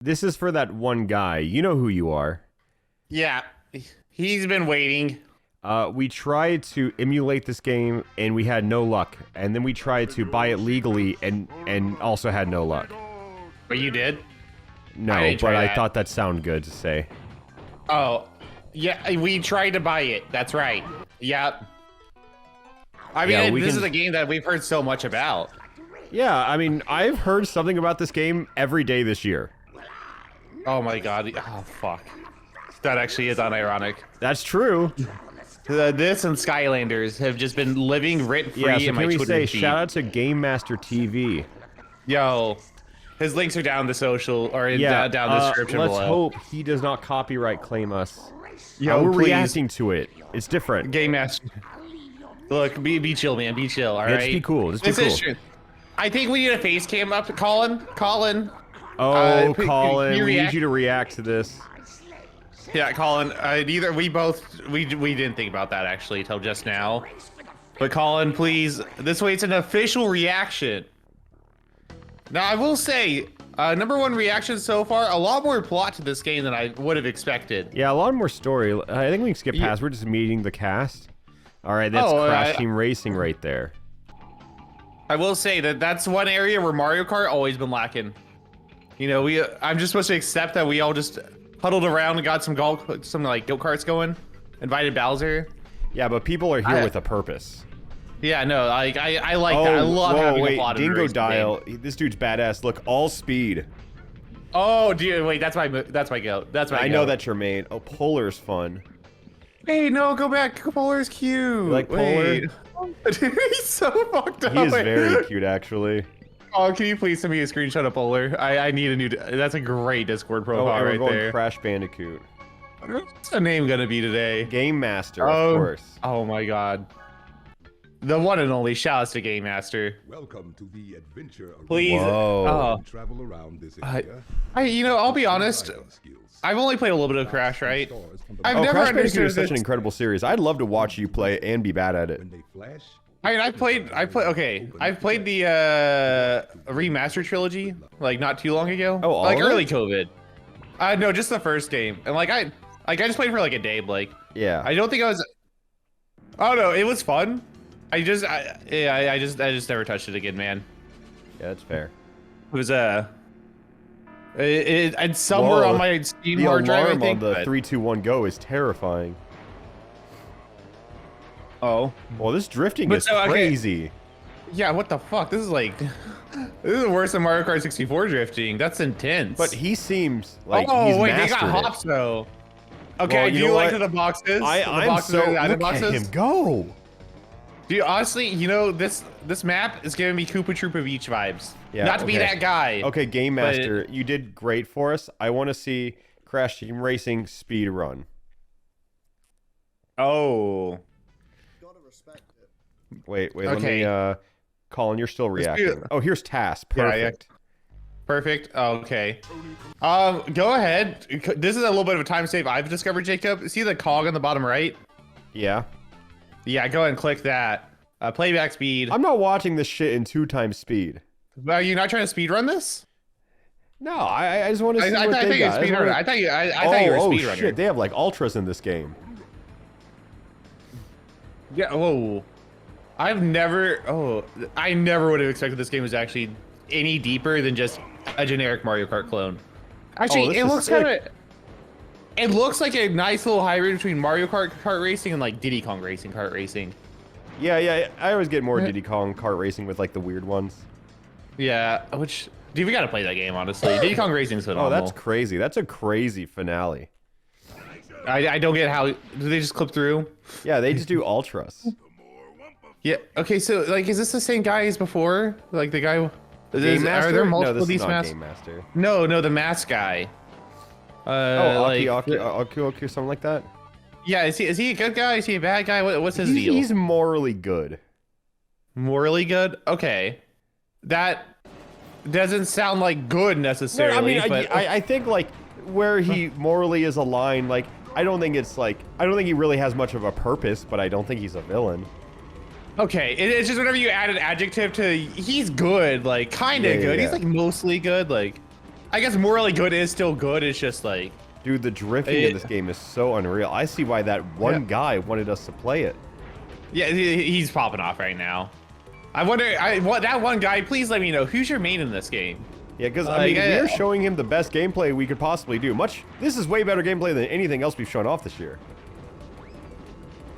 This is for that one guy. You know who you are. Yeah, he's been waiting. We tried to emulate this game, and we had no luck. And then we tried to buy it legally, and also had no luck. But you did? No, but I thought that sounded good to say. Oh, yeah, we tried to buy it. That's right. Yep. I mean, this is a game that we've heard so much about. Yeah, I mean, I've heard something about this game every day this year. Oh my god. Oh, fuck. That actually is unironic. That's true. This and Skylanders have just been living rent-free in my Twitter feed. Can we say shout out to Game Master TV? Yo, his links are down the social or down the description below. Let's hope he does not copyright claim us. Yo, we're please. reacting to it. It's different. Game Master. Look, be chill, man. Be chill. All right. Just be cool. Just be cool. Is true. I think we need a face cam up. Colin. Oh, Colin, we need you to react to this. Yeah, Colin. We didn't think about that actually till just now. But Colin, please, this way it's an official reaction. Now I will say, #1 reaction so far, a lot more plot to this game than I would have expected. Yeah, a lot more story. I think we can skip past. We're just meeting the cast. All right, that's Crash Team Racing right there. I will say that's one area where Mario Kart always been lacking. You know, I'm just supposed to accept that we all just huddled around and got some like go-karts going. Invited Bowser. Yeah, but people are here with a purpose. Yeah, no, I like that. I love having a plot. Dingo Dial. This dude's badass. Look, all speed. Oh, dude, wait, that's my goat. That's my. I know that's your main. Oh, Polar's fun. Hey, no, go back. Polar's cute. You like Polar? He's so fucked up. He is very cute, actually. Oh, can you please send me a screenshot of Polar? I need a new. That's a great Discord profile right there. Crash Bandicoot. What's the name gonna be today? Game Master, of course. Oh my god. The one and only shouts to Game Master. Welcome to the adventure. Please. Travel around this area. I'll be honest. I've only played a little bit of Crash, right? I've never Crash understood Bandicoot is such an incredible series. I'd love to watch you play and be bad at it. I mean, I've played the remastered trilogy like not too long ago. Oh, all like of early it? COVID. No, just the first game. And like I just played for like a day, Blake. Yeah. I don't think I was. Oh no, it was fun. I just never touched it again, man. Yeah, that's fair. It was it's somewhere on my Steam hard drive. The alarm on the 3, 2, 1 go is terrifying. Oh. Well, this drifting is crazy. Yeah, what the fuck? This is like, this is worse than Mario Kart 64 drifting. That's intense. But he seems like they got mastered hops though. Okay, well, do you like the boxes? I'm so look at him go. Dude, honestly, you know this map is giving me Koopa Troopa Beach vibes. Yeah, not to be that guy. Okay, Game Master, you did great for us. I want to see Crash Team Racing speed run. Oh. Wait, let me, Colin, you're still reacting. Oh, here's Task. Perfect. Yeah. Perfect. Okay. Go ahead. This is a little bit of a time save I've discovered, Jacob. See the cog on the bottom right? Yeah. Yeah, go ahead and click that. Playback speed. I'm not watching this shit in 2 times speed. Are you not trying to speed run this? No, I just want to see what they got. I thought you were a speedrunner. Oh shit, they have like ultras in this game. Yeah, whoa. I never would have expected this game was actually any deeper than just a generic Mario Kart clone. Actually, it looks kind of... It looks like a nice little hybrid between Mario Kart kart racing and like Diddy Kong racing kart racing. Yeah, I always get more Diddy Kong kart racing with like the weird ones. Yeah, dude, we gotta play that game, honestly. Diddy Kong racing is phenomenal. Oh, that's crazy. That's a crazy finale. I don't get how... Do they just clip through? Yeah, they just do ultras. Yeah, okay, so like, is this the same guy as before? Like the guy... Game Master? Are there multiple no, of these masks? masks? Game Master. No, the mask guy. Aku, something like that? Yeah, is he a good guy? Is he a bad guy? What's his deal? He's morally good. Morally good? Okay. That doesn't sound like good necessarily. No, I mean, I think like where he morally is aligned, like I don't think he really has much of a purpose, but I don't think he's a villain. Okay, it's just whenever you add an adjective to he's good, like kind of good. Yeah. He's like mostly good, like. I guess morally good is still good. It's just like, Dude, the drifting in this game is so unreal. I see why that one guy wanted us to play it. yeah, he's popping off right now. I wonder, that one guy, please let me know, who's your main in this game? Yeah, because I mean, we're showing him the best gameplay we could possibly do. This is way better gameplay than anything else we've shown off this year.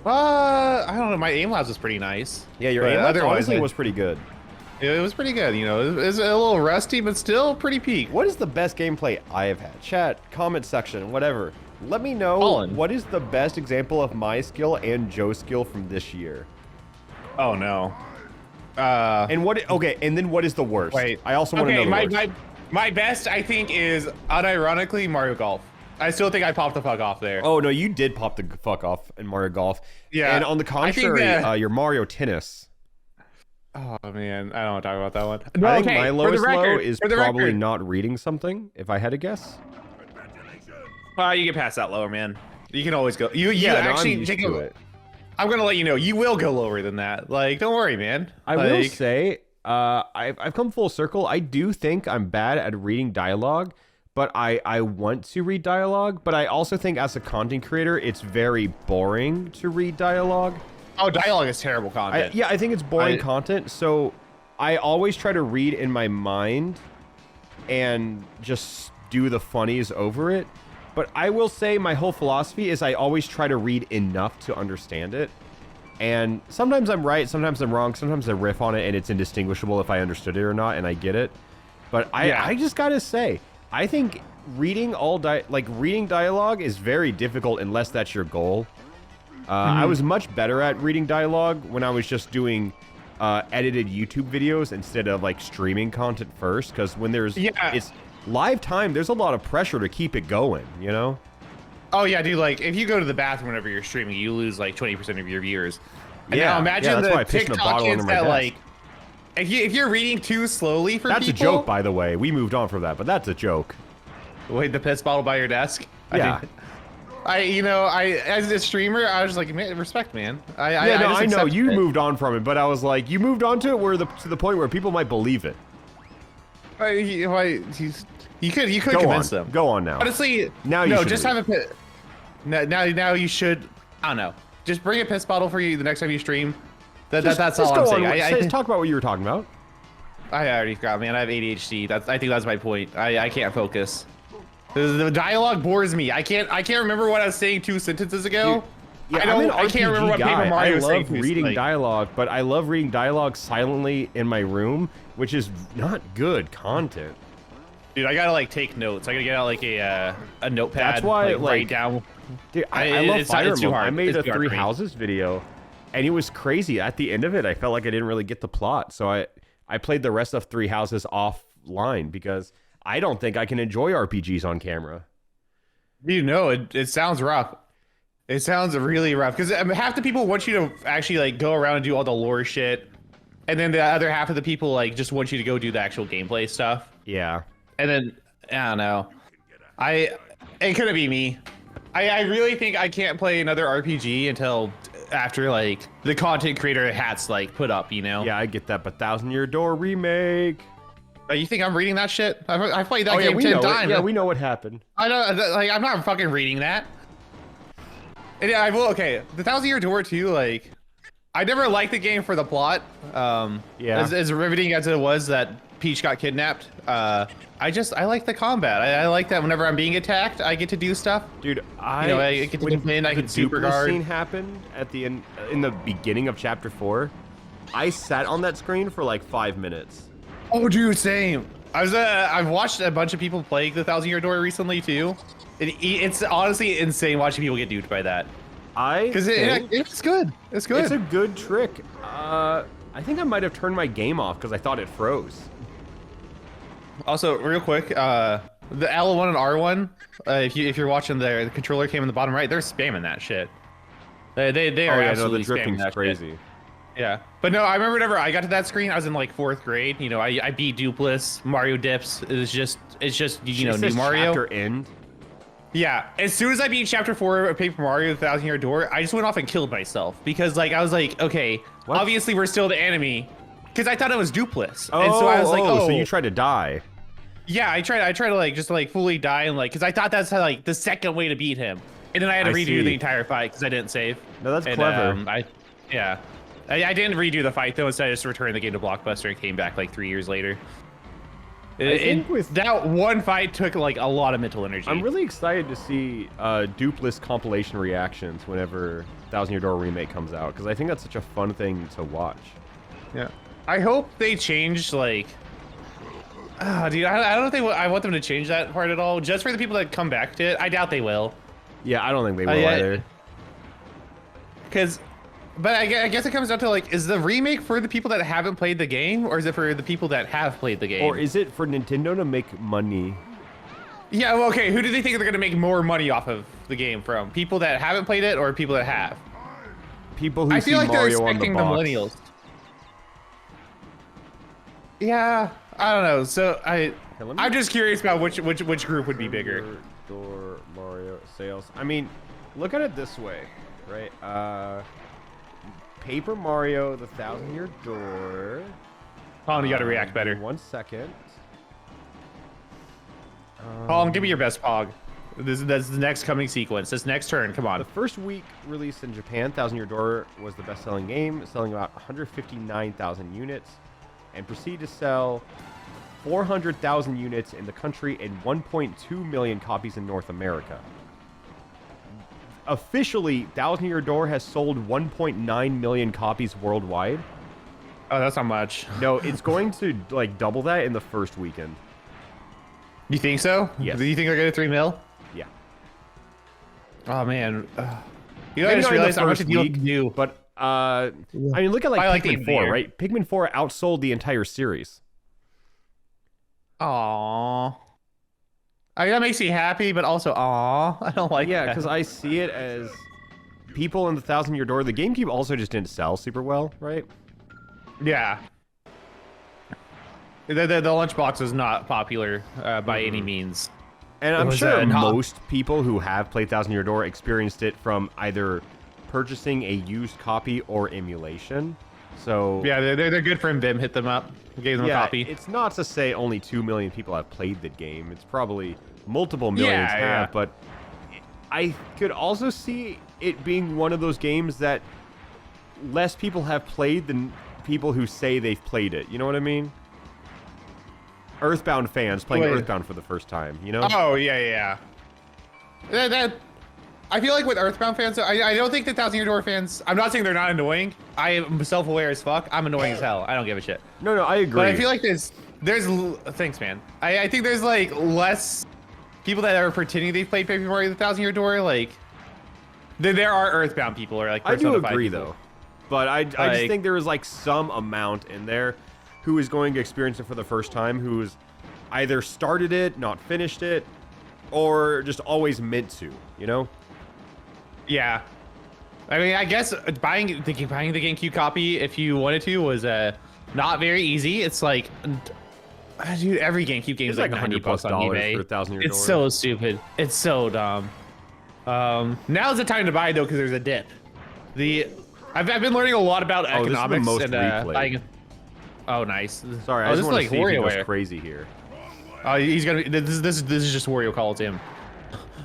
I don't know, my aim labs was pretty nice. Yeah, your aim labs honestly was pretty good. It was pretty good, you know, it was a little rusty, but still pretty peak. What is the best gameplay I have had? Chat, comment section, whatever. Let me know what is the best example of my skill and Joe's skill from this year. Oh no. And then what is the worst? Wait. I also want to know the worst. My best, I think, is unironically Mario Golf. I still think I popped the fuck off there. Oh no, you did pop the fuck off in Mario Golf. Yeah. And on the contrary, your Mario Tennis. Oh man, I don't want to talk about that one. No, I think my lowest low is probably not reading something, if I had to guess. You get past that lower, man. You can always go. You actually I'm used to it. I'm gonna let you know, you will go lower than that. Like, don't worry, man. I will say, I've come full circle. I do think I'm bad at reading dialogue, but I want to read dialogue. But I also think as a content creator, it's very boring to read dialogue. Oh, dialogue is terrible content. I think it's boring content. So I always try to read in my mind and just do the funnies over it. But I will say my whole philosophy is I always try to read enough to understand it. And sometimes I'm right, sometimes I'm wrong, sometimes I riff on it and it's indistinguishable if I understood it or not and I get it. But I just gotta say, I think reading reading dialogue is very difficult unless that's your goal. I was much better at reading dialogue when I was just doing edited YouTube videos instead of like streaming content first, because when it's live time, there's a lot of pressure to keep it going, you know? Oh yeah, dude, like if you go to the bathroom whenever you're streaming, you lose like 20% of your viewers. And now imagine the TikTok kids that like, if you're reading too slowly for That's a joke, by the way. We moved on from that, but that's a joke. Wait, the piss bottle by your desk? Yeah. As a streamer, I was like, man, respect, man. I know you moved on from it, but I was like, you moved on to it to the point where people might believe it. You could convince them. Go on now. Honestly, now you should. I don't know. Just bring a piss bottle for you the next time you stream. That's all I'm saying. Talk about what you were talking about. I already forgot, man. I have ADHD. I think that's my point. I can't focus. The dialogue bores me. I can't remember what I was saying 2 sentences ago. I can't remember what Paper Mario was saying. I love reading dialogue, but I love reading dialogue silently in my room, which is not good content. Dude, I gotta like take notes. I gotta get out like a notepad. That's why write down. Dude, I love Fire Emblem. I made a 3 houses video, and it was crazy. At the end of it, I felt like I didn't really get the plot, so I played the rest of 3 houses offline because I don't think I can enjoy RPGs on camera. You know, it sounds rough. It sounds really rough because half the people want you to actually like go around and do all the lore shit, and then the other half of the people like just want you to go do the actual gameplay stuff. Yeah. And then I don't know. It couldn't be me. I really think I can't play another RPG until after like the content creator hat's like put up, you know? Yeah, I get that, but Thousand Year Door remake. You think I'm reading that shit? I played that game 10 times. Yeah, we know what happened. I know, like I'm not fucking reading that. And yeah, I will. Okay, the Thousand Year Door too. Like, I never liked the game for the plot. As riveting as it was that Peach got kidnapped. I like the combat. I like that whenever I'm being attacked, I get to do stuff. Dude, I get to defend. I can super guard. Scene happened at the end, in the beginning of chapter 4. I sat on that screen for like 5 minutes. Oh, dude, same. I've watched a bunch of people play the Thousand Year Door recently too. It's honestly insane watching people get duped by that. Because it's good. It's good. It's a good trick. I think I might have turned my game off because I thought it froze. Also, real quick, the L1 and R1, if you're watching the controller came in the bottom right, they're spamming that shit. They are absolutely spamming that crazy. Shit. Yeah, but no, I remember whenever I got to that screen, I was in like 4th grade. You know, I beat Dupless, Mario Dips. It's just you know, new Mario. Chapter end. Yeah, as soon as I beat chapter 4 of Paper Mario: The Thousand Year Door, I just went off and killed myself because like I was like, okay, obviously we're still the enemy, because I thought it was Dupless. And so I was like, so you tried to die. Yeah, I tried to like just like fully die and like because I thought that's how, like the second way to beat him, and then I had to I redo see. the entire fight because I didn't save. No, that's And, clever. I didn't redo the fight though. Instead, I just returned the game to Blockbuster and came back like 3 years later. think with That one fight took like a lot of mental energy. I'm really excited to see dupeless compilation reactions whenever Thousand Year Door Remake comes out, because I think that's such a fun thing to watch. Yeah. I hope they change like. Dude, I don't think I want them to change that part at all. Just for the people that come back to it, I doubt they will. Yeah, I don't think they will yeah. either. But I guess it comes down to like, is the remake for the people that haven't played the game, or is it for the people that have played the game? Or is it for Nintendo to make money? Yeah, well, okay. Who do they think they're gonna make more money off of the game from? People that haven't played it, or people that have? People who I see feel like Mario they're on the expecting the box. millennials. Yeah, I don't know. So I'm just curious about which group would be bigger. Door Mario sales. I mean, look at it this way, right? Paper Mario, the Thousand Year Door. Colin, you gotta react better. 1 second. Colin, give me your best pog. That's the next coming sequence. This next turn, come on. The first week released in Japan, Thousand Year Door was the best-selling game, selling about 159,000 units, and proceeded to sell 400,000 units in the country and 1.2 million copies in North America. Officially, Thousand Year Door has sold 1.9 million copies worldwide. Oh, that's not much. No, it's going to like double that in the first weekend. You think so? Yes. Do you think they're gonna 3 mil? Yeah. Oh man. You know, I Maybe just not in the realized how much first deal week, to do. but I mean, look at like I like the Pikmin end of the 4, year. right? Pikmin 4 outsold the entire series. Aww. I mean, that makes me happy, but also aww. I don't like Yeah, that. because I see it as people in the Thousand Year Door. The GameCube also just didn't sell super well, right? Yeah. The lunchbox is not popular by any means. And I'm was, sure not- most people who have played Thousand Year Door experienced it from either purchasing a used copy or emulation. So Yeah, they're good for him. Vim hit them up, gave them a yeah, copy. it's not to say only 2 million people have played the game. It's probably multiple millions have, Yeah. but I could also see it being one of those games that less people have played than people who say they've played it. You know what I mean? Earthbound fans playing Wait. Earthbound for the first time, you know? Oh yeah. That I feel like with Earthbound fans, I don't think the Thousand Year Door fans. I'm not saying they're not annoying. I am self-aware as fuck. I'm annoying as hell. I don't give a shit. No, I agree. But I feel like there's thanks, man. I think there's like less people that are pretending they've played Paper Mario: The Thousand Year Door. Like there are Earthbound people or like I do Persona 5 agree, people. though. But I just Like- think there is like some amount in there who is going to experience it for the first time, who's either started it, not finished it, or just always meant to, you know? Yeah. I mean, I guess buying the GameCube copy, if you wanted to, was not very easy. It's like, dude, every GameCube game is It's like like $100 $100+ on eBay. for a Thousand Year It's Door. so stupid. It's so dumb. Now's the time to buy though, because there's a dip. I've been learning a lot about Oh, this is the economics most and replayed. buying. Oh, nice. Sorry, oh, I this just is want like to see if he goes WarioWare. crazy here. Oh, he's gonna. This is just Wario Coliseum.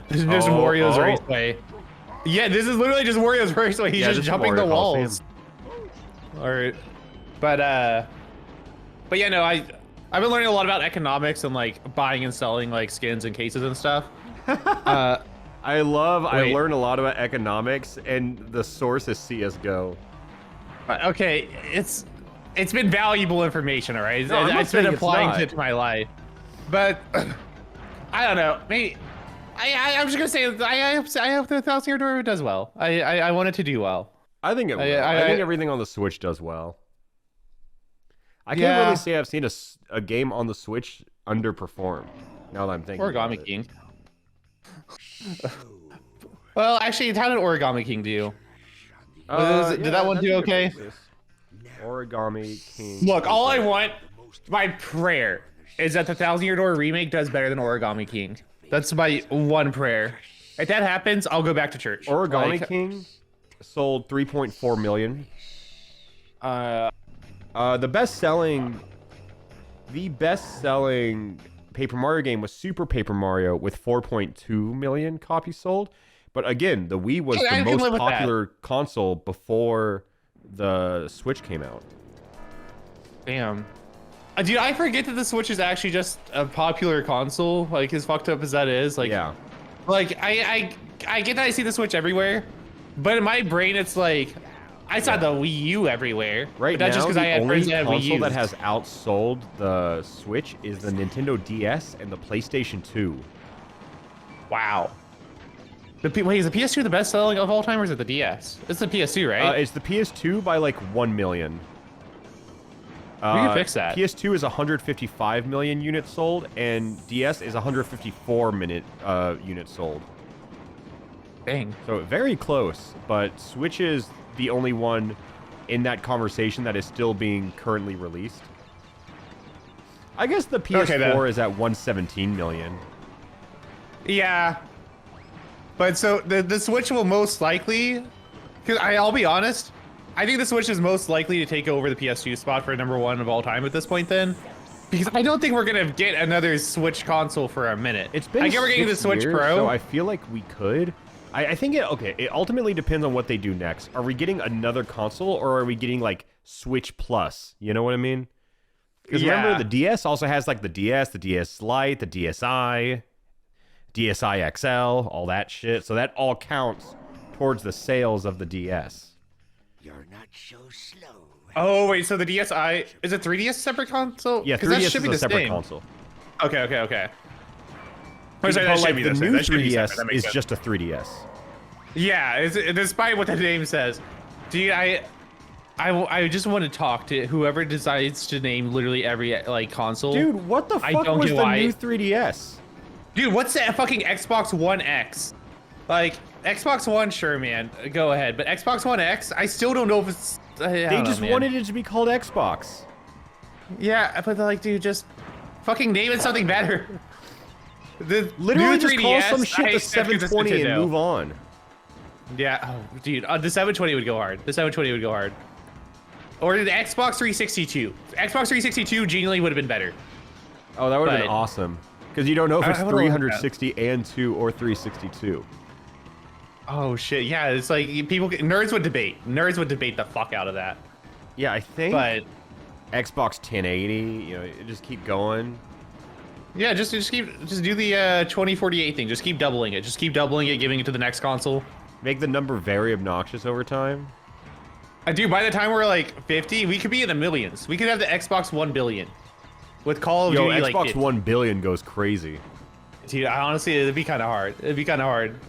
There's Oh, Wario's oh. Raceway. Yeah, this is literally just Wario's Raceway. He's Yeah, just this is jumping the Wario walls. Alright. But yeah, no, I've been learning a lot about economics and like buying and selling like skins and cases and stuff. I Wait. learn a lot about economics, and the source is CSGO. Okay, it's been valuable information, all right? No, I'm not It's been saying it's applying not. it to my life. But I don't know. Maybe I'm just gonna say I hope the Thousand Year Door does well. I want it to do well. I think it will. I- I think everything on the Switch does well. I can't Yeah. really say I've seen a game on the Switch underperform, now that I'm thinking about Origami it. King. Well, actually, how did Origami King do? Did that one that's do a good okay? basis. Origami King. Look, all I want, my prayer, is that the Thousand Year Door remake does better than Origami King. That's my one prayer. If that happens, I'll go back to church. Origami Like, King sold 3.4 million. The best-selling Paper Mario game was Super Paper Mario with 4.2 million copies sold. But again, the Wii was the most popular console before the Switch came out. Damn. Dude, I forget that the Switch is actually just a popular console. Like, as fucked up as that is. Like, yeah. Like, I get that I see the Switch everywhere, but in my brain, it's like, I saw the Wii U everywhere. Right but that's now, just 'cause I the had only friends that had Wii console Us. that has outsold the Switch is the Nintendo DS and the PlayStation 2. Wow. Wait, is the PS2 the best selling of all time, or is it the DS? It's the PS2, right? It's the PS2 by like 1 million. We can fix that. PS2 is 155 million units sold, and DS is 154 units sold. Dang. So very close, but Switch is the only one in that conversation that is still being currently released. I guess the PS4 is at 117 million. Yeah. But so the Switch will most likely, because I'll be honest, I think the Switch is most likely to take over the PS2 spot for #1 of all time at this point then. Because I don't think we're going to get another Switch console for a minute. It's been I get we're getting the Switch years, Pro. so I feel like we could. I think it ultimately depends on what they do next. Are we getting another console, or are we getting like Switch Plus? You know what I mean? Because remember, the DS also has like the DS, the DS Lite, the DSi, DSi XL, all that shit. So that all counts towards the sales of the DS. You're not so slow. Oh, wait, so the DSi, is it 3DS separate console? Yeah, 3DS is a separate console. Okay. But like the new 3DS is just a 3DS. Yeah, despite what the name says. Dude, I just want to talk to whoever decides to name literally every like console. Dude, what the fuck was the new 3DS? Dude, what's that fucking Xbox One X? Like, Xbox One, sure, man, go ahead. But Xbox One X, I still don't know if it's... They just wanted it to be called Xbox. Yeah, but like, dude, just fucking name it something better. The Literally just 3DS, call some shit the 720 and move on. Yeah, oh, dude, the 720 would go hard. The 720 would go hard. Or the Xbox 362. Xbox 362 genuinely would have been better. Oh, that would have been awesome. Because you don't know if it's 360 and 2 or 362. Oh shit, yeah, it's like nerds would debate. Nerds would debate the fuck out of that. Yeah, I think. But Xbox 1080, you know, just keep going. Yeah, just do the 2048 thing. Just keep doubling it. Just keep doubling it, giving it to the next console. Make the number very obnoxious over time. Dude, by the time we're like 50, we could be in the millions. We could have the Xbox 1 billion. With Call of Duty, Xbox like 1 billion goes crazy. Dude, honestly, it'd be kind of hard. It'd be kind of hard.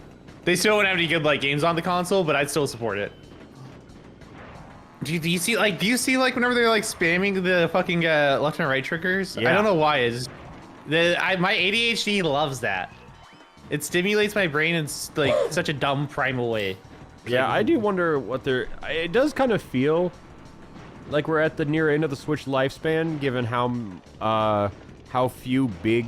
They still wouldn't have any good like games on the console, but I'd still support it. Do you see like whenever they're like spamming the fucking left and right triggers? Yeah. I don't know why. It's my ADHD loves that. It stimulates my brain in like such a dumb primal way. Yeah, I do wonder what they're... It does kind of feel like we're at the near end of the Switch lifespan, given how few big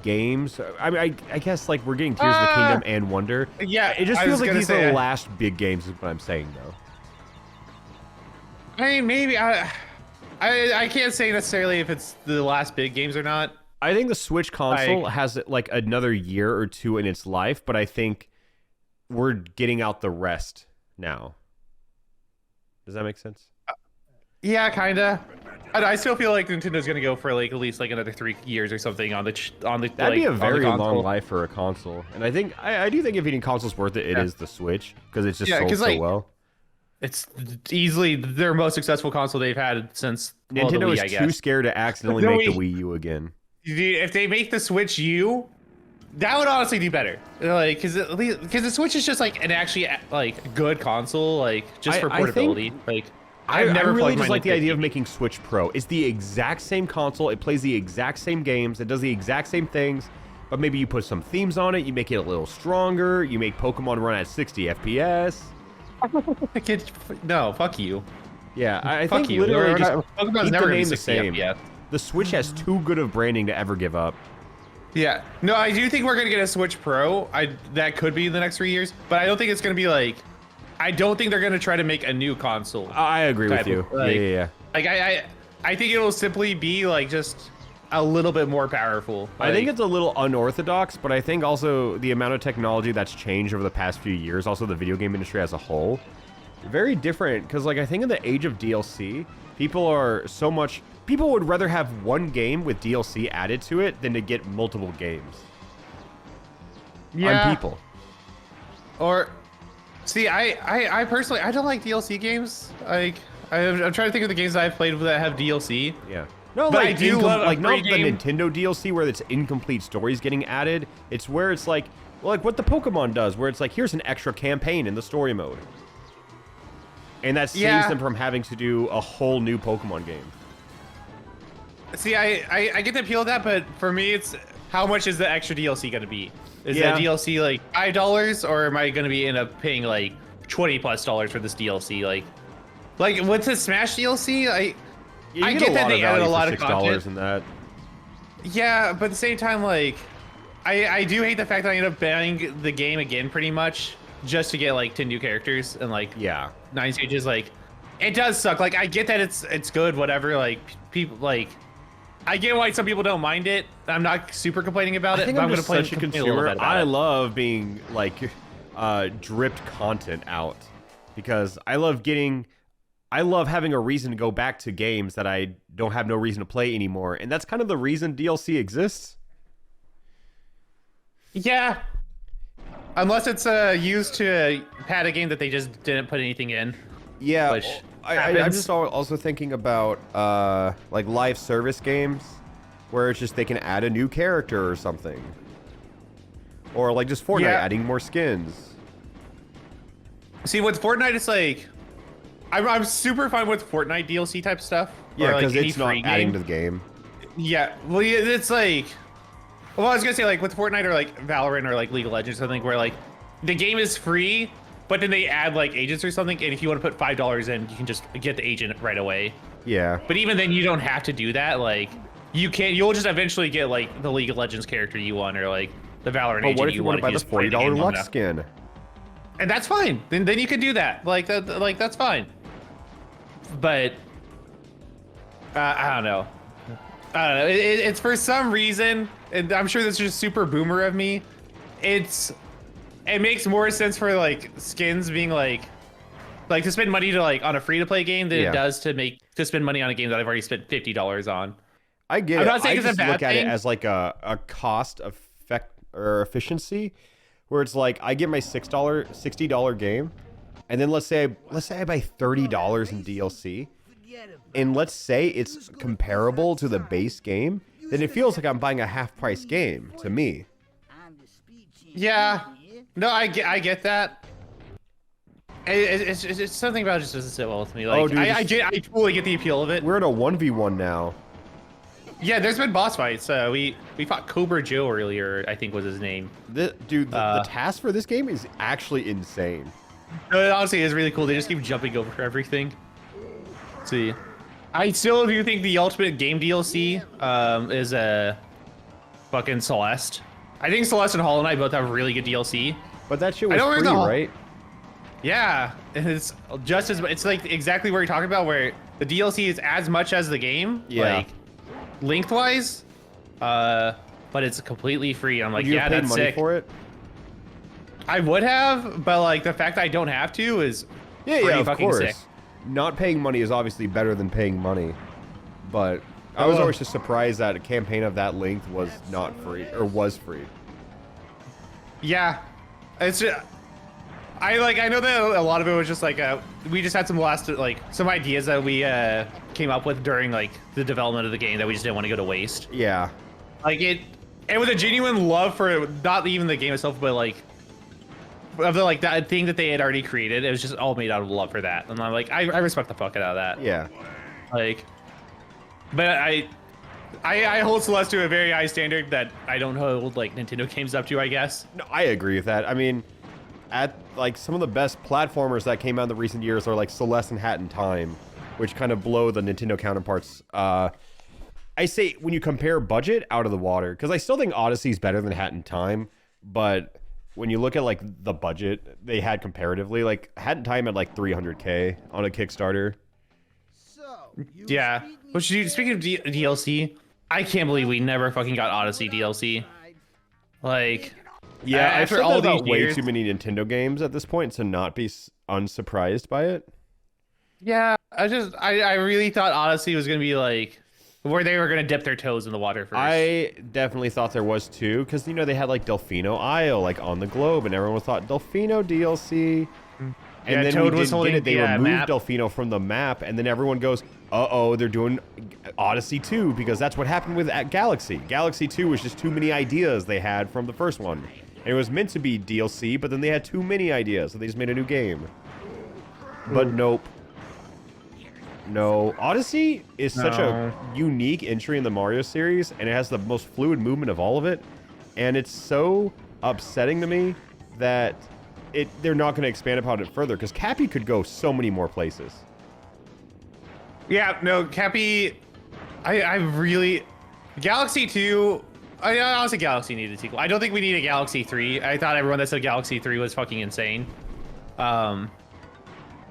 games... I mean, I guess like we're getting Tears of the Kingdom and Wonder. Yeah, it just feels like these are the last big games is what I'm saying, though. I mean, maybe I can't say necessarily if it's the last big games or not. I think the Switch console has like another year or two in its life, but I think we're getting out the rest now. Does that make sense? Yeah, kinda. I still feel like Nintendo's gonna go for like at least like another 3 years or something on the. That'd be a very long life for a console, and I think I do think if any console's worth it, it is the Switch because it's just sold so well. It's easily their most successful console they've had since Nintendo the Wii, is too scared to accidentally make the Wii U again. If they make the Switch U, that would honestly do better. Like, because the Switch is just like an actually like good console, like just for portability. I really just like the idea of making Switch Pro. It's the exact same console. It plays the exact same games. It does the exact same things. But maybe you put some themes on it. You make it a little stronger. You make Pokemon run at 60 FPS. No, fuck you. Yeah, I think literally just Pokemon's never going to be the same. FPS. The Switch has too good of branding to ever give up. Yeah, no, I do think we're going to get a Switch Pro. That could be the next 3 years, but I don't think it's going to be like. I don't think they're going to try to make a new console. I agree with you. Like, yeah. Like I think it'll simply be like just a little bit more powerful. I think it's a little unorthodox, but I think also the amount of technology that's changed over the past few years, also the video game industry as a whole, very different. Because like I think in the age of DLC, people would rather have one game with DLC added to it than to get multiple games. yeah. On people. Or, see, I personally, I don't like DLC games. Like, I'm trying to think of the games that I've played that have DLC. Yeah. No, But like, I do love a like not free the game. Nintendo DLC where it's incomplete stories getting added. It's where it's like what the Pokemon does, where it's like, here's an extra campaign in the story mode. And that saves Yeah. them from having to do a whole new Pokemon game. See, I get the appeal of that, but for me, it's how much is the extra DLC going to be? Is Yeah. that DLC like $5, or am I going to be end up paying like $20+ for this DLC? Like with the Smash DLC, I You get that they added a value lot for of $6 content. in that. Yeah, but at the same time, like, I do hate the fact that I end up buying the game again pretty much just to get like 10 new characters and like Yeah. 9 stages. Like, it does suck. Like, I get that it's good, whatever. Like, people like, I get why some people don't mind it. I'm not super complaining about I it, think but I'm I'm gonna just play such a complain little consumer. bit about I it. love being like dripped content out because I love having a reason to go back to games that I don't have no reason to play anymore, and that's kind of the reason DLC exists. Yeah. Unless it's used to pad a game that they just didn't put anything in. Yeah, Which I'm happens. just also thinking about like live service games where it's just they can add a new character or something, or like just Fortnite Yeah. adding more skins. See, with Fortnite, it's like I'm super fine with Fortnite DLC type stuff. Yeah, or, like, because any it's not free adding game. to the game. Yeah, well, yeah, it's like, well, I was gonna say like with Fortnite or like Valorant or like League of Legends or something where like the game is free, but then they add like agents or something, and if you want to put $5 in, you can just get the agent right away. Yeah. But even then, you don't have to do that. Like, you'll just eventually get like the League of Legends character you want or like the Valorant But agent what if you want to buy the just play $40 game long Lux enough. skin? And that's fine. Then you can do that. Like that's fine. But I don't know. I don't know. It's for some reason, and I'm sure this is just super boomer of me. It makes more sense for like skins being like to spend money to like on a free to play game than Yeah. it does to spend money on a game that I've already spent $50 on. I get I'm it. not saying I it's a just bad look at it thing. as like a cost effect or efficiency, where it's like I get my $60 game, and then let's say I buy $30 in DLC, and let's say it's comparable to the base game, then it feels like I'm buying a half price game to me. Yeah. No, I get that. It's something about it just doesn't sit well with me. Like, Oh, dude, I totally get the appeal of it. We're in a 1v1 now. Yeah, there's been boss fights. We fought Cobra Joe earlier, I think was his name. The task for this game is actually insane. No, it honestly is really cool. They just keep jumping over everything. Let's see. I still do think the ultimate game DLC is fucking Celeste. I think Celeste and Hollow Knight both have really good DLC. But that shit I was don't free, really know. right? Yeah, and it's just as it's like exactly what you're talking about, where the DLC is as much as the game, Yeah. like lengthwise, but it's completely free. I'm like, Would you yeah, have paid that's money sick. for it? I would have, but like the fact that I don't have to is Yeah, pretty of fucking course. sick. Not paying money is obviously better than paying money, but I was Oh. always just surprised that a campaign of that length was not free or was free. Yeah, it's just, I know that a lot of it was just like we just had some ideas that we came up with during like the development of the game that we just didn't want to go to waste. Yeah, Like it was a genuine love for not even the game itself, but like of the like that thing that they had already created. It was just all made out of love for that, and I'm like, I respect the fuck out of that. yeah. Like, but I hold Celeste to a very high standard that I don't hold like Nintendo games up to, I guess. No, I agree with that. I mean, at like some of the best platformers that came out in the recent years are like Celeste and Hat in Time, which kind of blow the Nintendo counterparts. I say when you compare budget, out of the water, because I still think Odyssey is better than Hat in Time, but when you look at like the budget they had comparatively, like Hat in Time had like $300K on a Kickstarter. Yeah. But speaking of DLC, I can't believe we never fucking got Odyssey DLC. Like, Yeah, I've after said all that about these way years- too many Nintendo games at this point to not be unsurprised by it. yeah, I really thought Odyssey was gonna be like where they were gonna dip their toes in the water first. I definitely thought there was too, because you know they had like Delfino Isle like on the globe, and everyone thought Delfino DLC. And Yeah, then Toad we was didn't get holding it. They the, removed map. Delfino from the map, and then everyone goes, "Uh-oh, they're doing Odyssey 2," because that's what happened with Galaxy. Galaxy 2 was just too many ideas they had from the first one. And it was meant to be DLC, but then they had too many ideas, so they just made a new game. But nope. No, Odyssey is such a unique entry in the Mario series, and it has the most fluid movement of all of it. And it's so upsetting to me that they're not going to expand upon it further, because Cappy could go so many more places. Yeah, no, Cappy, I really, Galaxy 2, I honestly Galaxy needed a sequel. I don't think we need a Galaxy 3. I thought everyone that said Galaxy 3 was fucking insane.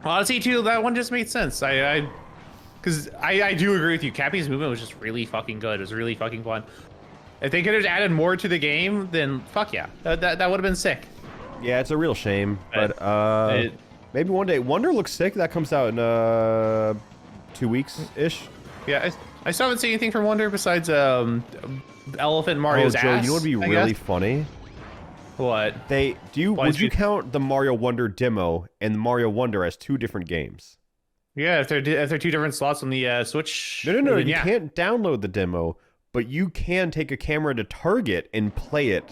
Odyssey 2, that one just made sense. Because I do agree with you. Cappy's movement was just really fucking good. It was really fucking fun. If they could have added more to the game, then fuck yeah. That would have been sick. Yeah, it's a real shame, but maybe one day. Wonder looks sick. That comes out in 2 weeks-ish. Yeah, I still haven't seen anything from Wonder besides Elephant Mario's Joe, ass. you know what would be I really guess? funny? What? Would you count the Mario Wonder demo and the Mario Wonder as two different games? Yeah, if they're two different slots on the Switch. No, then you yeah. can't download the demo, but you can take a camera to Target and play it.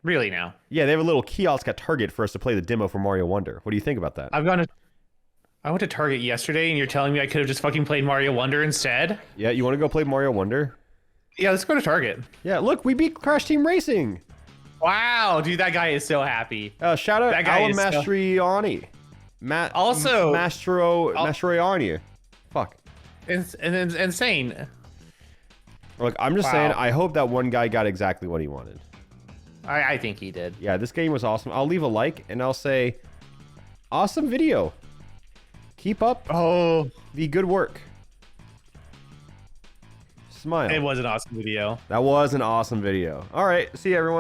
Really now? Yeah, they have a little kiosk at Target for us to play the demo for Mario Wonder. What do you think about that? I went to Target yesterday, and you're telling me I could have just fucking played Mario Wonder instead? Yeah, you want to go play Mario Wonder? Yeah, let's go to Target. Yeah, look, we beat Crash Team Racing. Wow, dude, that guy is so happy. Shout out That guy Alan is so- Mastriani. Also- Mastriani. Fuck. Insane. Look, I'm just Wow. saying, I hope that one guy got exactly what he wanted. I think he did. Yeah, this game was awesome. I'll leave a like, and I'll say, awesome video. Keep up the good work. Smile. It was an awesome video. That was an awesome video. All right, see you, everyone.